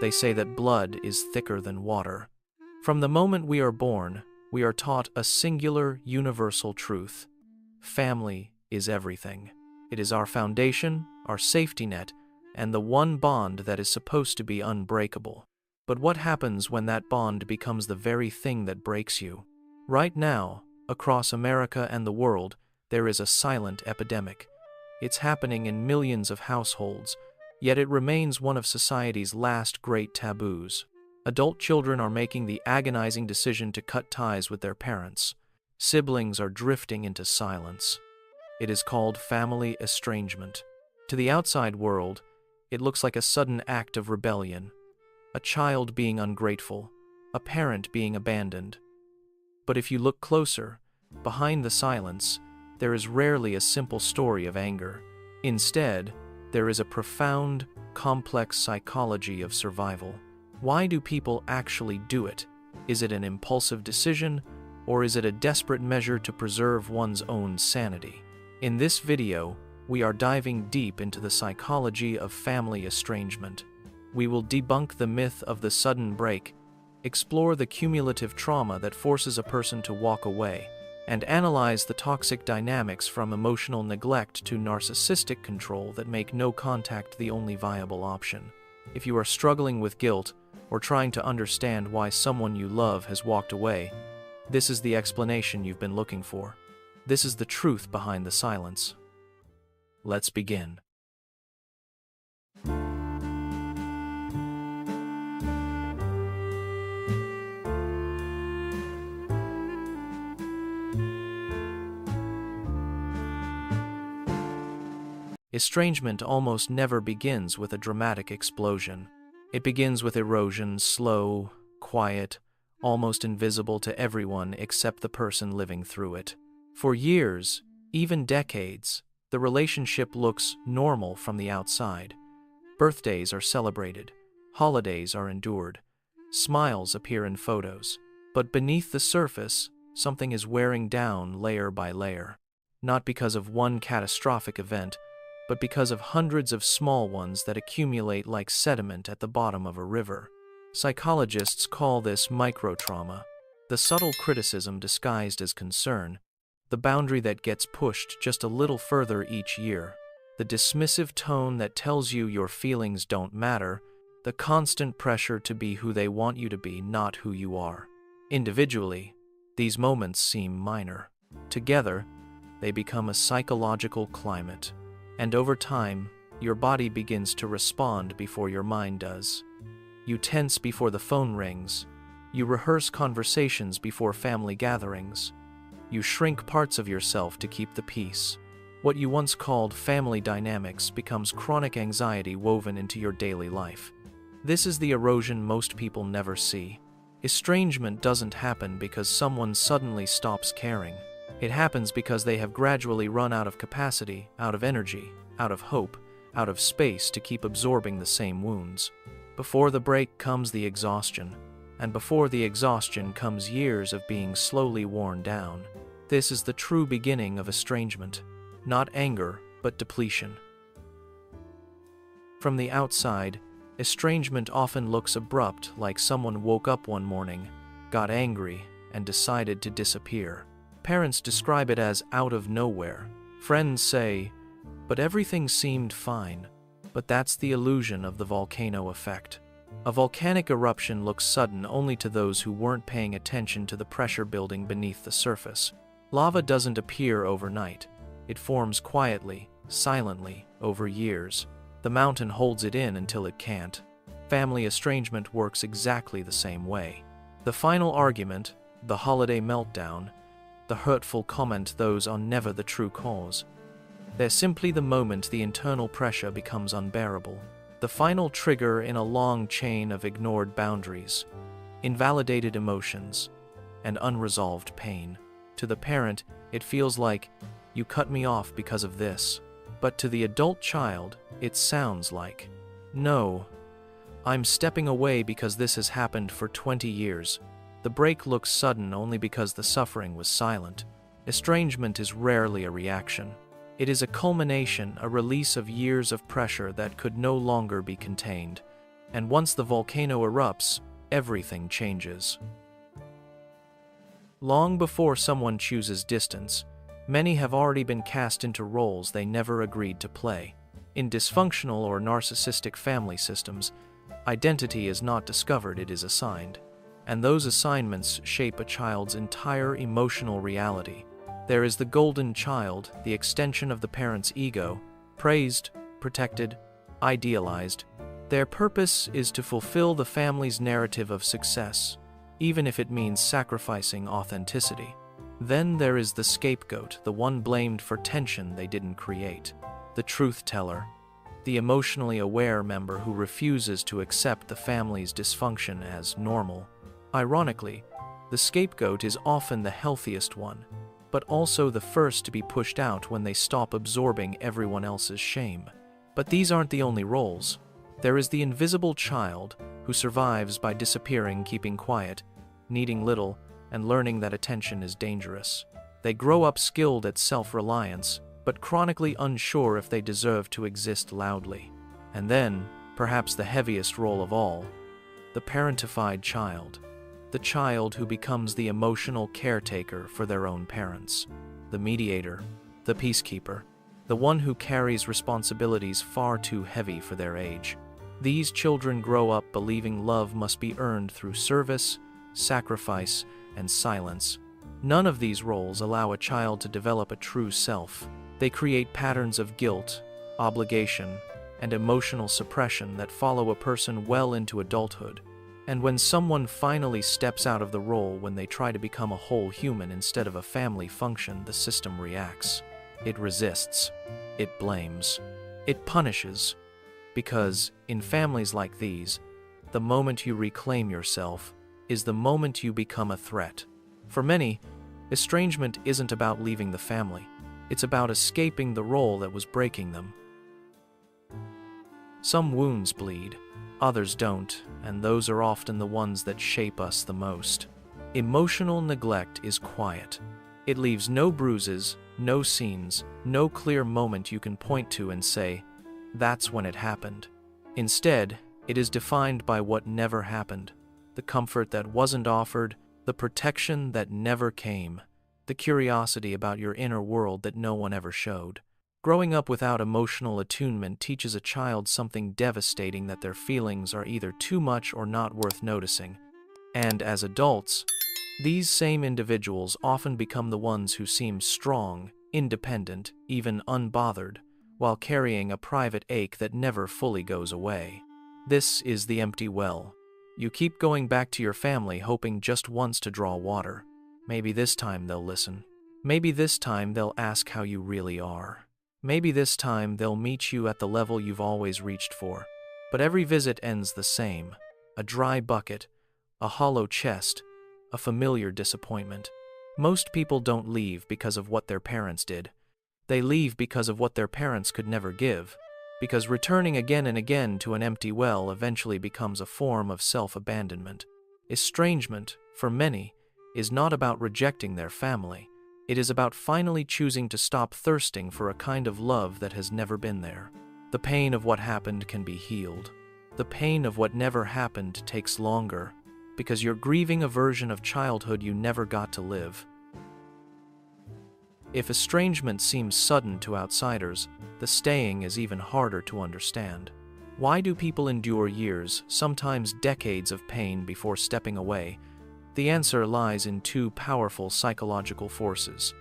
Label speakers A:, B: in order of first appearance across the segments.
A: They say that blood is thicker than water. From the moment we are born, we are taught a singular, universal truth. Family is everything. It is our foundation, our safety net, and the one bond that is supposed to be unbreakable. But what happens when that bond becomes the very thing that breaks you? Right now, across America and the world, there is a silent epidemic. It's happening in millions of households, yet it remains one of society's last great taboos. Adult children are making the agonizing decision to cut ties with their parents. Siblings are drifting into silence. It is called family estrangement. To the outside world, it looks like a sudden act of rebellion, a child being ungrateful, a parent being abandoned. But if you look closer, behind the silence, there is rarely a simple story of anger. Instead, there is a profound, complex psychology of survival. Why do people actually do it? Is it an impulsive decision, or is it a desperate measure to preserve one's own sanity? In this video, we are diving deep into the psychology of family estrangement. We will debunk the myth of the sudden break, explore the cumulative trauma that forces a person to walk away, and analyze the toxic dynamics from emotional neglect to narcissistic control that make no contact the only viable option. If you are struggling with guilt or trying to understand why someone you love has walked away, this is the explanation you've been looking for. This is the truth behind the silence. Let's begin. Estrangement almost never begins with a dramatic explosion. It begins with erosion, slow, quiet, almost invisible to everyone except the person living through it. For years, even decades, the relationship looks normal from the outside. Birthdays are celebrated, holidays are endured, smiles appear in photos. But beneath the surface, something is wearing down layer by layer. Not because of one catastrophic event, but because of hundreds of small ones that accumulate like sediment at the bottom of a river. Psychologists call this microtrauma, the subtle criticism disguised as concern, the boundary that gets pushed just a little further each year, the dismissive tone that tells you your feelings don't matter, the constant pressure to be who they want you to be, not who you are. Individually, these moments seem minor. Together, they become a psychological climate. And over time, your body begins to respond before your mind does. You tense before the phone rings. You rehearse conversations before family gatherings. You shrink parts of yourself to keep the peace. What you once called family dynamics becomes chronic anxiety woven into your daily life. This is the erosion most people never see. Estrangement doesn't happen because someone suddenly stops caring. It happens because they have gradually run out of capacity, out of energy, out of hope, out of space to keep absorbing the same wounds. Before the break comes the exhaustion, and before the exhaustion comes years of being slowly worn down. This is the true beginning of estrangement. Not anger, but depletion. From the outside, estrangement often looks abrupt, like someone woke up one morning, got angry, and decided to disappear. Parents describe it as out of nowhere. Friends say, "But everything seemed fine." But that's the illusion of the volcano effect. A volcanic eruption looks sudden only to those who weren't paying attention to the pressure building beneath the surface. Lava doesn't appear overnight. It forms quietly, silently, over years. The mountain holds it in until it can't. Family estrangement works exactly the same way. The final argument, the holiday meltdown, the hurtful comment, those are never the true cause. They're simply the moment the internal pressure becomes unbearable. The final trigger in a long chain of ignored boundaries, invalidated emotions, and unresolved pain. To the parent, it feels like, "You cut me off because of this." But to the adult child, it sounds like, "No, I'm stepping away because this has happened for 20 years. The break looks sudden only because the suffering was silent." Estrangement is rarely a reaction. It is a culmination, a release of years of pressure that could no longer be contained. And once the volcano erupts, everything changes. Long before someone chooses distance, many have already been cast into roles they never agreed to play. In dysfunctional or narcissistic family systems, identity is not discovered, it is assigned. And those assignments shape a child's entire emotional reality. There is the golden child, the extension of the parent's ego, praised, protected, idealized. Their purpose is to fulfill the family's narrative of success, even if it means sacrificing authenticity. Then there is the scapegoat, the one blamed for tension they didn't create. The truth teller, the emotionally aware member who refuses to accept the family's dysfunction as normal. Ironically, the scapegoat is often the healthiest one, but also the first to be pushed out when they stop absorbing everyone else's shame. But these aren't the only roles. There is the invisible child who survives by disappearing, keeping quiet, needing little, and learning that attention is dangerous. They grow up skilled at self-reliance, but chronically unsure if they deserve to exist loudly. And then, perhaps the heaviest role of all, the parentified child. The child who becomes the emotional caretaker for their own parents. The mediator, the peacekeeper, the one who carries responsibilities far too heavy for their age. These children grow up believing love must be earned through service, sacrifice, and silence. None of these roles allow a child to develop a true self. They create patterns of guilt, obligation, and emotional suppression that follow a person well into adulthood. And when someone finally steps out of the role, when they try to become a whole human instead of a family function, the system reacts. It resists. It blames. It punishes. Because, in families like these, the moment you reclaim yourself is the moment you become a threat. For many, estrangement isn't about leaving the family. It's about escaping the role that was breaking them. Some wounds bleed, others don't, and those are often the ones that shape us the most. Emotional neglect is quiet. It leaves no bruises, no scenes, no clear moment you can point to and say, that's when it happened. Instead, it is defined by what never happened, the comfort that wasn't offered, the protection that never came, the curiosity about your inner world that no one ever showed. Growing up without emotional attunement teaches a child something devastating, that their feelings are either too much or not worth noticing. And as adults, these same individuals often become the ones who seem strong, independent, even unbothered, while carrying a private ache that never fully goes away. This is the empty well. You keep going back to your family hoping just once to draw water. Maybe this time they'll listen. Maybe this time they'll ask how you really are. Maybe this time they'll meet you at the level you've always reached for. But every visit ends the same. A dry bucket, a hollow chest, a familiar disappointment. Most people don't leave because of what their parents did. They leave because of what their parents could never give. Because returning again and again to an empty well eventually becomes a form of self-abandonment. Estrangement, for many, is not about rejecting their family. It is about finally choosing to stop thirsting for a kind of love that has never been there. The pain of what happened can be healed. The pain of what never happened takes longer, because you're grieving a version of childhood you never got to live. If estrangement seems sudden to outsiders, the staying is even harder to understand. Why do people endure years, sometimes decades of pain before stepping away? The answer lies in two powerful psychological forces: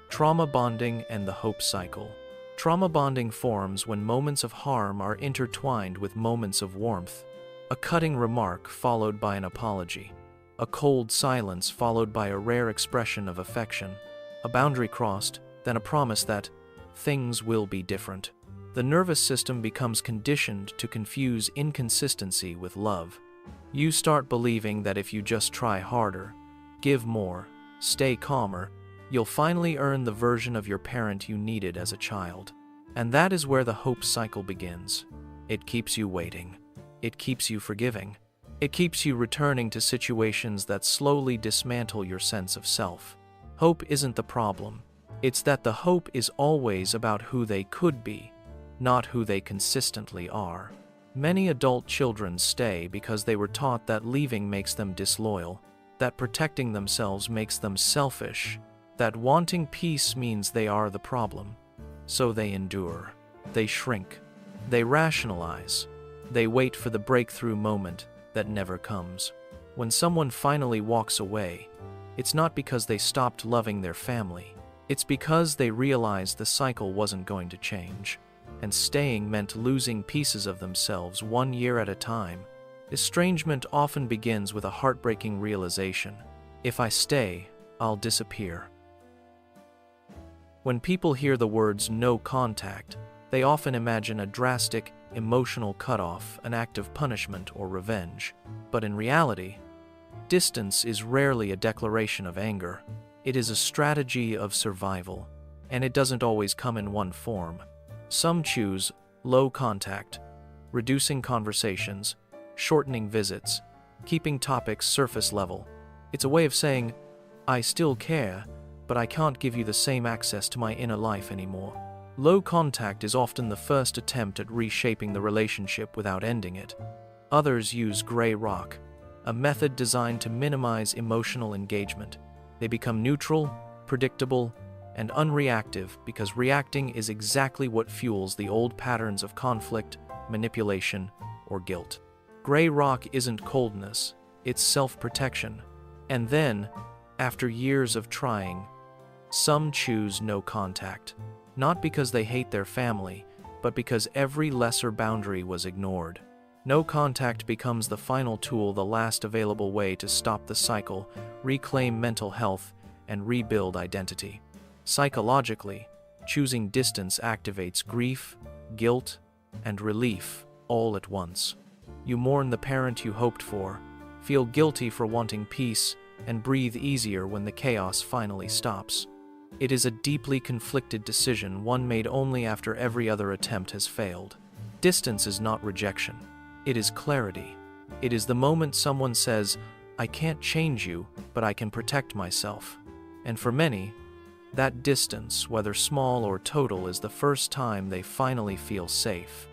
A: trauma bonding and the hope cycle. Trauma bonding forms when moments of harm are intertwined with moments of warmth. A cutting remark followed by an apology. A cold silence followed by a rare expression of affection. A boundary crossed, then a promise that things will be different. The nervous system becomes conditioned to confuse inconsistency with love. You start believing that if you just try harder, give more, stay calmer, you'll finally earn the version of your parent you needed as a child. And that is where the hope cycle begins. It keeps you waiting. It keeps you forgiving. It keeps you returning to situations that slowly dismantle your sense of self. Hope isn't the problem. It's that the hope is always about who they could be, not who they consistently are. Many adult children stay because they were taught that leaving makes them disloyal, that protecting themselves makes them selfish, that wanting peace means they are the problem. So they endure. They shrink. They rationalize. They wait for the breakthrough moment that never comes. When someone finally walks away, it's not because they stopped loving their family. It's because they realized the cycle wasn't going to change. And staying meant losing pieces of themselves 1 year at a time. Estrangement often begins with a heartbreaking realization: if I stay, I'll disappear. When people hear the words no contact, they often imagine a drastic, emotional cutoff, an act of punishment or revenge. But in reality, distance is rarely a declaration of anger. It is a strategy of survival, and it doesn't always come in one form. Some choose low contact, reducing conversations, shortening visits, keeping topics surface level. It's a way of saying, I still care, but I can't give you the same access to my inner life anymore. Low contact is often the first attempt at reshaping the relationship without ending it. Others use gray rock, a method designed to minimize emotional engagement. They become neutral, predictable, and unreactive because reacting is exactly what fuels the old patterns of conflict, manipulation, or guilt. Gray rock isn't coldness, it's self-protection. And then, after years of trying, some choose no contact. Not because they hate their family, but because every lesser boundary was ignored. No contact becomes the final tool, the last available way to stop the cycle, reclaim mental health, and rebuild identity. Psychologically, choosing distance activates grief, guilt, and relief all at once. You mourn the parent you hoped for, feel guilty for wanting peace, and breathe easier when the chaos finally stops. It is a deeply conflicted decision, one made only after every other attempt has failed. Distance is not rejection. It is clarity. It is the moment someone says, I can't change you, but I can protect myself. And for many, that distance, whether small or total, is the first time they finally feel safe.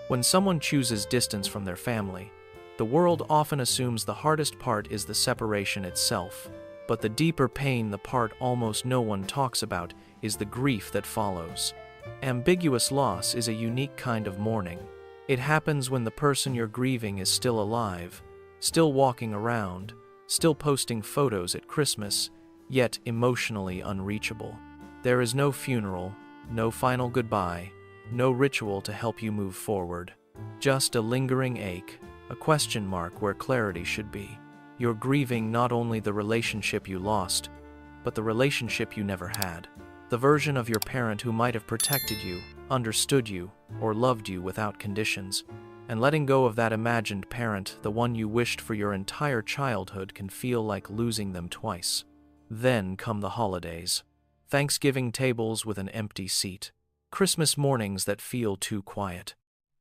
A: When someone chooses distance from their family, the world often assumes the hardest part is the separation itself. But the deeper pain, the part almost no one talks about, is the grief that follows. Ambiguous loss is a unique kind of mourning. It happens when the person you're grieving is still alive, still walking around, still posting photos at Christmas, yet emotionally unreachable. There is no funeral, no final goodbye, no ritual to help you move forward. Just a lingering ache, a question mark where clarity should be. You're grieving not only the relationship you lost, but the relationship you never had. The version of your parent who might have protected you, understood you, or loved you without conditions. And letting go of that imagined parent, the one you wished for your entire childhood, can feel like losing them twice. Then come the holidays. Thanksgiving tables with an empty seat. Christmas mornings that feel too quiet.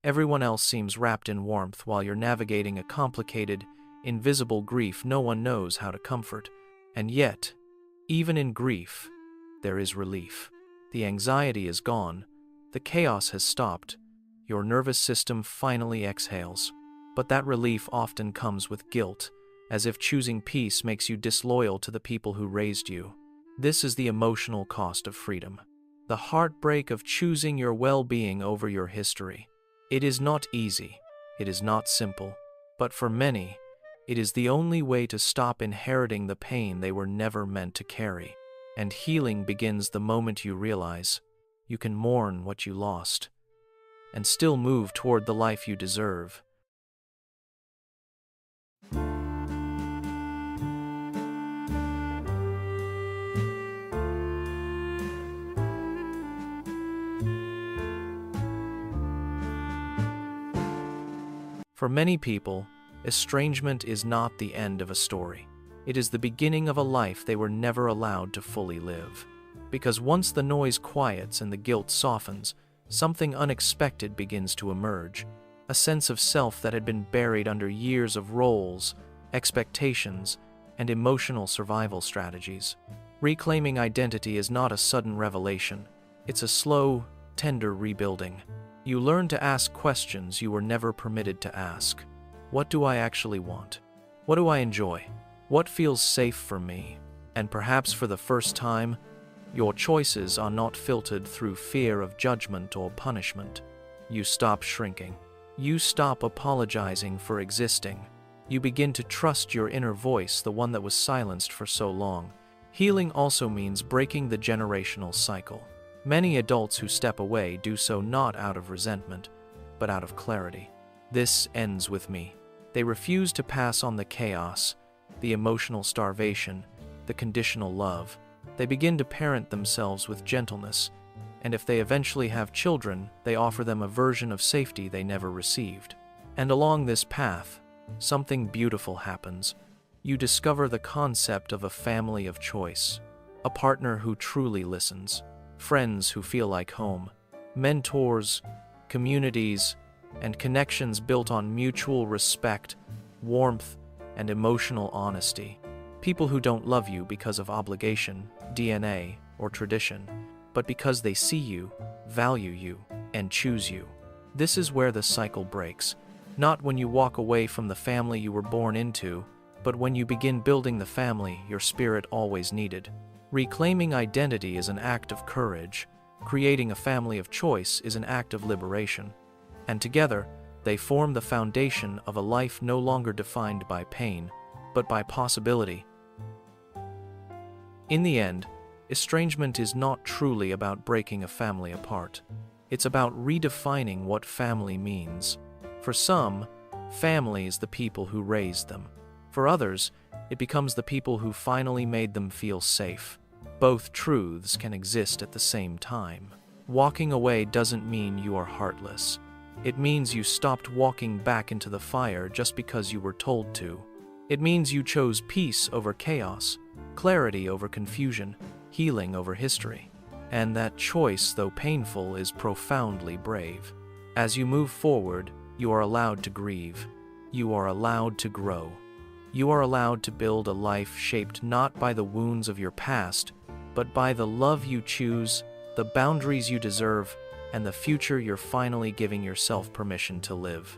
A: Everyone else seems wrapped in warmth while you're navigating a complicated, invisible grief no one knows how to comfort. And yet, even in grief, there is relief. The anxiety is gone, the chaos has stopped, your nervous system finally exhales. But that relief often comes with guilt, as if choosing peace makes you disloyal to the people who raised you. This is the emotional cost of freedom. The heartbreak of choosing your well-being over your history. It is not easy, it is not simple, but for many, it is the only way to stop inheriting the pain they were never meant to carry. And healing begins the moment you realize you can mourn what you lost and still move toward the life you deserve. For many people, estrangement is not the end of a story. It is the beginning of a life they were never allowed to fully live. Because once the noise quiets and the guilt softens, something unexpected begins to emerge. A sense of self that had been buried under years of roles, expectations, and emotional survival strategies. Reclaiming identity is not a sudden revelation. It's a slow, tender rebuilding. You learn to ask questions you were never permitted to ask. What do I actually want? What do I enjoy? What feels safe for me? And perhaps for the first time, your choices are not filtered through fear of judgment or punishment. You stop shrinking. You stop apologizing for existing. You begin to trust your inner voice, the one that was silenced for so long. Healing also means breaking the generational cycle. Many adults who step away do so not out of resentment, but out of clarity. This ends with me. They refuse to pass on the chaos, the emotional starvation, the conditional love. They begin to parent themselves with gentleness, and if they eventually have children, they offer them a version of safety they never received. And along this path, something beautiful happens. You discover the concept of a family of choice, a partner who truly listens, friends who feel like home, mentors, communities, and connections built on mutual respect, warmth, and emotional honesty. People who don't love you because of obligation, DNA, or tradition, but because they see you, value you, and choose you. This is where the cycle breaks, not when you walk away from the family you were born into, but when you begin building the family your spirit always needed. Reclaiming identity is an act of courage. Creating a family of choice is an act of liberation. And together, they form the foundation of a life no longer defined by pain, but by possibility. In the end, estrangement is not truly about breaking a family apart. It's about redefining what family means. For some, family is the people who raised them. For others, it becomes the people who finally made them feel safe. Both truths can exist at the same time. Walking away doesn't mean you are heartless. It means you stopped walking back into the fire just because you were told to. It means you chose peace over chaos, clarity over confusion, healing over history. And that choice, though painful, is profoundly brave. As you move forward, you are allowed to grieve. You are allowed to grow. You are allowed to build a life shaped not by the wounds of your past, but by the love you choose, the boundaries you deserve, and the future you're finally giving yourself permission to live.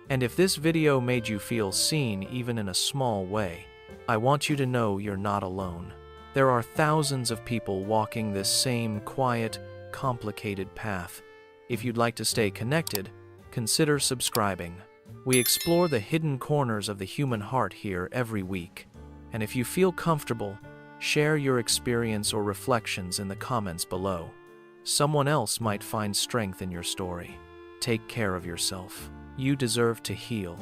A: And if this video made you feel seen even in a small way, I want you to know you're not alone. There are thousands of people walking this same quiet, complicated path. If you'd like to stay connected, consider subscribing. We explore the hidden corners of the human heart here every week. And if you feel comfortable, share your experience or reflections in the comments below. Someone else might find strength in your story. Take care of yourself. You deserve to heal.